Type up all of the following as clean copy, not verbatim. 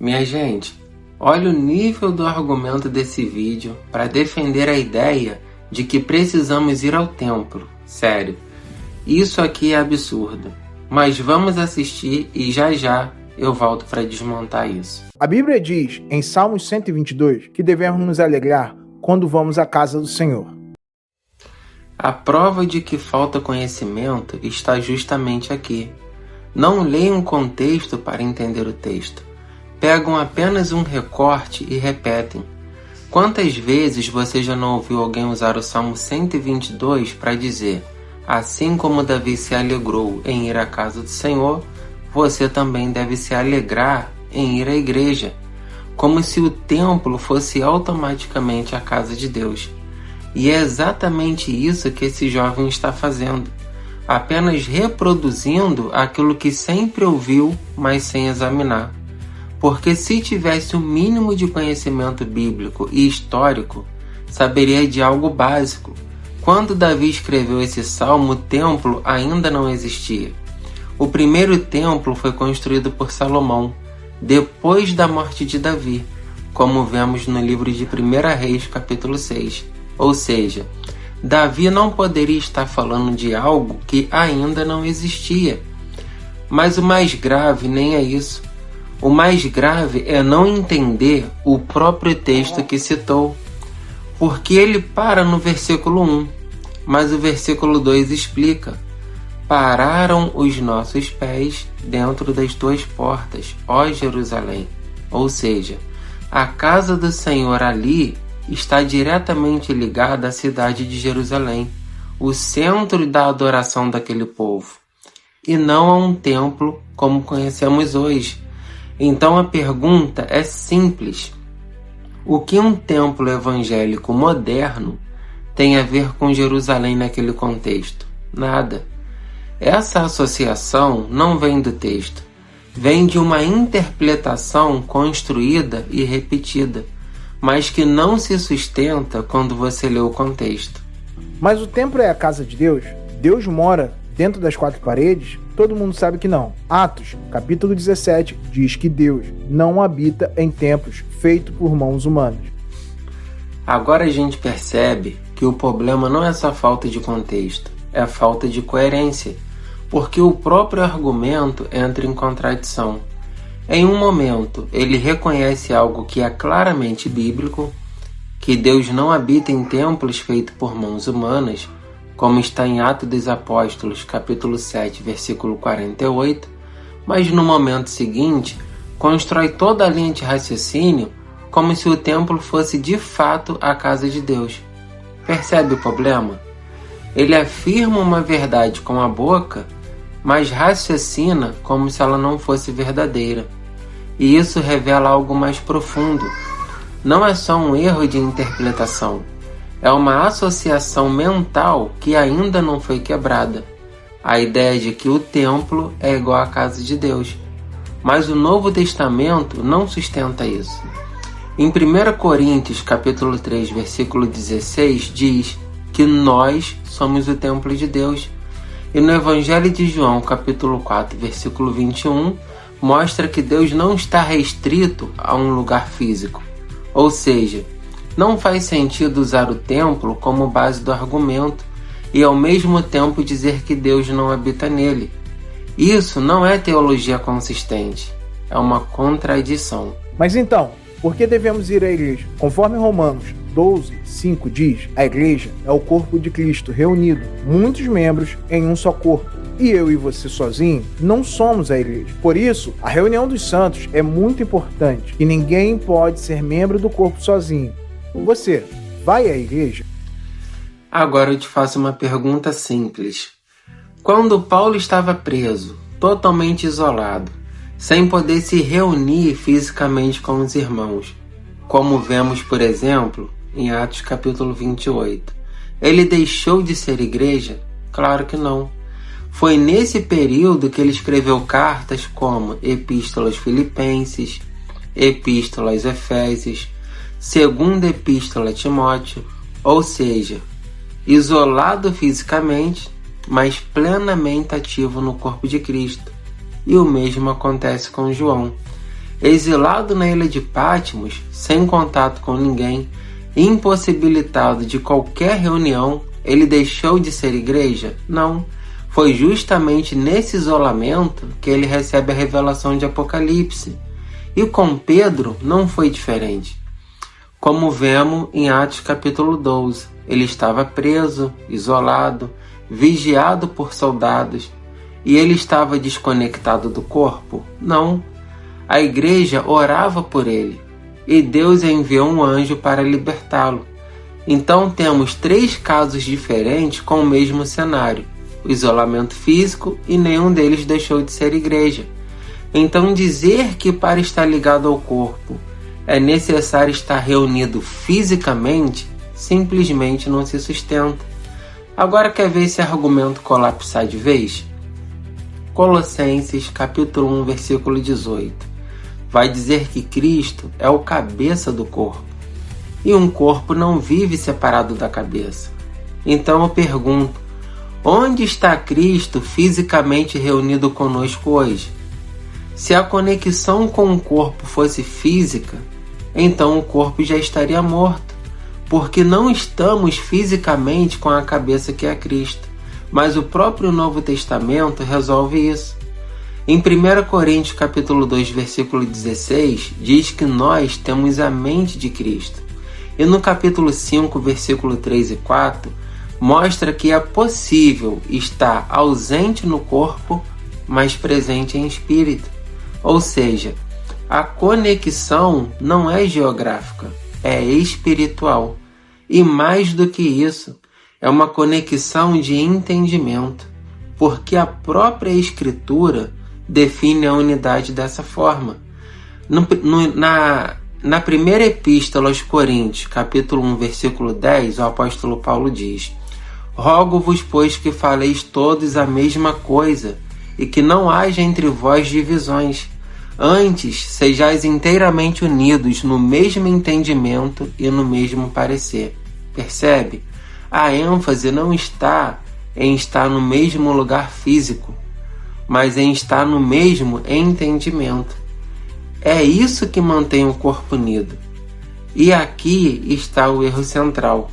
Minha gente, olha o nível do argumento desse vídeo para defender a ideia de que precisamos ir ao templo. Sério, isso aqui é absurdo. Mas vamos assistir e já eu volto para desmontar isso. A Bíblia diz em Salmos 122 que devemos nos alegrar quando vamos à casa do Senhor. A prova de que falta conhecimento está justamente aqui. Não leiam o contexto para entender o texto. Pegam apenas um recorte e repetem. Quantas vezes você já não ouviu alguém usar o Salmo 122 para dizer: assim como Davi se alegrou em ir à casa do Senhor, você também deve se alegrar em ir à igreja, como se o templo fosse automaticamente a casa de Deus. E é exatamente isso que esse jovem está fazendo, apenas reproduzindo aquilo que sempre ouviu, mas sem examinar. Porque se tivesse o mínimo de conhecimento bíblico e histórico, saberia de algo básico. Quando Davi escreveu esse salmo, o templo ainda não existia. O primeiro templo foi construído por Salomão, depois da morte de Davi, como vemos no livro de 1 Reis, capítulo 6. Ou seja, Davi não poderia estar falando de algo que ainda não existia. Mas o mais grave nem é isso. O mais grave é não entender o próprio texto que citou, porque ele para no versículo 1, mas o versículo 2 explica: pararam os nossos pés dentro das tuas portas, ó Jerusalém. Ou seja, a casa do Senhor ali está diretamente ligada à cidade de Jerusalém, o centro da adoração daquele povo, e não a um templo como conhecemos hoje. Então a pergunta é simples: o que um templo evangélico moderno tem a ver com Jerusalém naquele contexto? Nada. Essa associação não vem do texto, vem de uma interpretação construída e repetida, mas que não se sustenta quando você lê o contexto. Mas o templo é a casa de Deus? Deus mora dentro das quatro paredes? Todo mundo sabe que não. Atos, capítulo 17, diz que Deus não habita em templos feitos por mãos humanas. Agora a gente percebe que o problema não é só falta de contexto, é falta de coerência, porque o próprio argumento entra em contradição. Em um momento, ele reconhece algo que é claramente bíblico, que Deus não habita em templos feitos por mãos humanas, como está em Atos dos Apóstolos, capítulo 7, versículo 48, mas no momento seguinte, constrói toda a linha de raciocínio como se o templo fosse de fato a casa de Deus. Percebe o problema? Ele afirma uma verdade com a boca, mas raciocina como se ela não fosse verdadeira. E isso revela algo mais profundo. Não é só um erro de interpretação, é uma associação mental que ainda não foi quebrada. A ideia de que o templo é igual à casa de Deus. Mas o Novo Testamento não sustenta isso. Em 1 Coríntios, capítulo 3, versículo 16, diz que nós somos o templo de Deus. E no Evangelho de João, capítulo 4, versículo 21, mostra que Deus não está restrito a um lugar físico. Ou seja, não faz sentido usar o templo como base do argumento e ao mesmo tempo dizer que Deus não habita nele. Isso não é teologia consistente, é uma contradição. Mas então, por que devemos ir à igreja? Conforme Romanos 12, 5 diz, a igreja é o corpo de Cristo reunido, muitos membros em um só corpo. E eu e você sozinho não somos a igreja. Por isso, a reunião dos santos é muito importante e ninguém pode ser membro do corpo sozinho. Você vai à igreja? Agora eu te faço uma pergunta simples. Quando Paulo estava preso, totalmente isolado, sem poder se reunir fisicamente com os irmãos, como vemos, por exemplo, em Atos capítulo 28, ele deixou de ser igreja? Claro que não. Foi nesse período que ele escreveu cartas como Epístolas Filipenses, Epístolas Efésios, Segunda Epístola a Timóteo, ou seja, isolado fisicamente, mas plenamente ativo no corpo de Cristo. E o mesmo acontece com João. Exilado na ilha de Patmos, sem contato com ninguém, impossibilitado de qualquer reunião, ele deixou de ser igreja? Não. Foi justamente nesse isolamento que ele recebe a revelação de Apocalipse. E com Pedro não foi diferente. Como vemos em Atos capítulo 12, ele estava preso, isolado, vigiado por soldados. E ele estava desconectado do corpo? Não. A igreja orava por ele, e Deus enviou um anjo para libertá-lo. Então temos 3 casos diferentes com o mesmo cenário: o isolamento físico, e nenhum deles deixou de ser igreja. Então dizer que para estar ligado ao corpo é necessário estar reunido fisicamente, simplesmente não se sustenta. Agora quer ver esse argumento colapsar de vez? Colossenses capítulo 1, versículo 18. Vai dizer que Cristo é o cabeça do corpo. E um corpo não vive separado da cabeça. Então eu pergunto, onde está Cristo fisicamente reunido conosco hoje? Se a conexão com o corpo fosse física, então o corpo já estaria morto, porque não estamos fisicamente com a cabeça que é Cristo. Mas o próprio Novo Testamento resolve isso. Em 1 Coríntios capítulo 2, versículo 16, diz que nós temos a mente de Cristo. E no capítulo 5, versículo 3 e 4, mostra que é possível estar ausente no corpo, mas presente em espírito. Ou seja, a conexão não é geográfica, é espiritual. E mais do que isso, é uma conexão de entendimento, porque a própria Escritura define a unidade dessa forma. Na primeira epístola aos Coríntios, capítulo 1, versículo 10, o apóstolo Paulo diz: Rogo-vos, pois, que faleis todos a mesma coisa, e que não haja entre vós divisões. Antes, sejais inteiramente unidos no mesmo entendimento e no mesmo parecer. Percebe? A ênfase não está em estar no mesmo lugar físico, mas em estar no mesmo entendimento. É isso que mantém o corpo unido. E aqui está o erro central.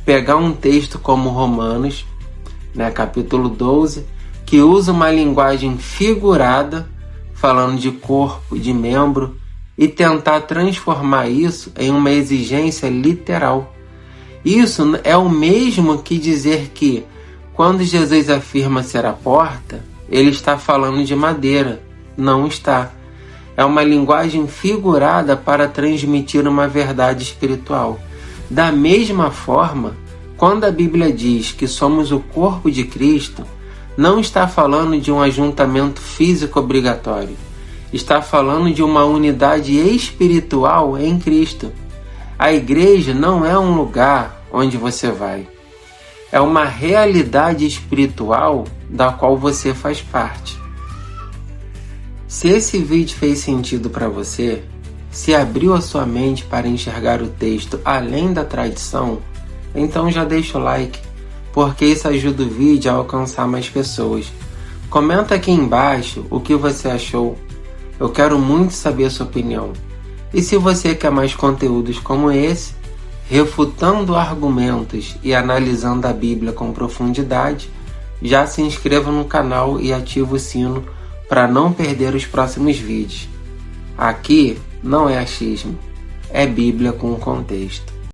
Pegar um texto como Romanos, capítulo 12, que usa uma linguagem figurada, falando de corpo, de membro, e tentar transformar isso em uma exigência literal. Isso é o mesmo que dizer que, quando Jesus afirma ser a porta, ele está falando de madeira. Não está. É uma linguagem figurada para transmitir uma verdade espiritual. Da mesma forma, quando a Bíblia diz que somos o corpo de Cristo, não está falando de um ajuntamento físico obrigatório. Está falando de uma unidade espiritual em Cristo. A igreja não é um lugar onde você vai. É uma realidade espiritual da qual você faz parte. Se esse vídeo fez sentido para você, se abriu a sua mente para enxergar o texto além da tradição, então já deixa o like, porque isso ajuda o vídeo a alcançar mais pessoas. Comenta aqui embaixo o que você achou. Eu quero muito saber a sua opinião. E se você quer mais conteúdos como esse, refutando argumentos e analisando a Bíblia com profundidade, já se inscreva no canal e ative o sino para não perder os próximos vídeos. Aqui não é achismo, é Bíblia com contexto.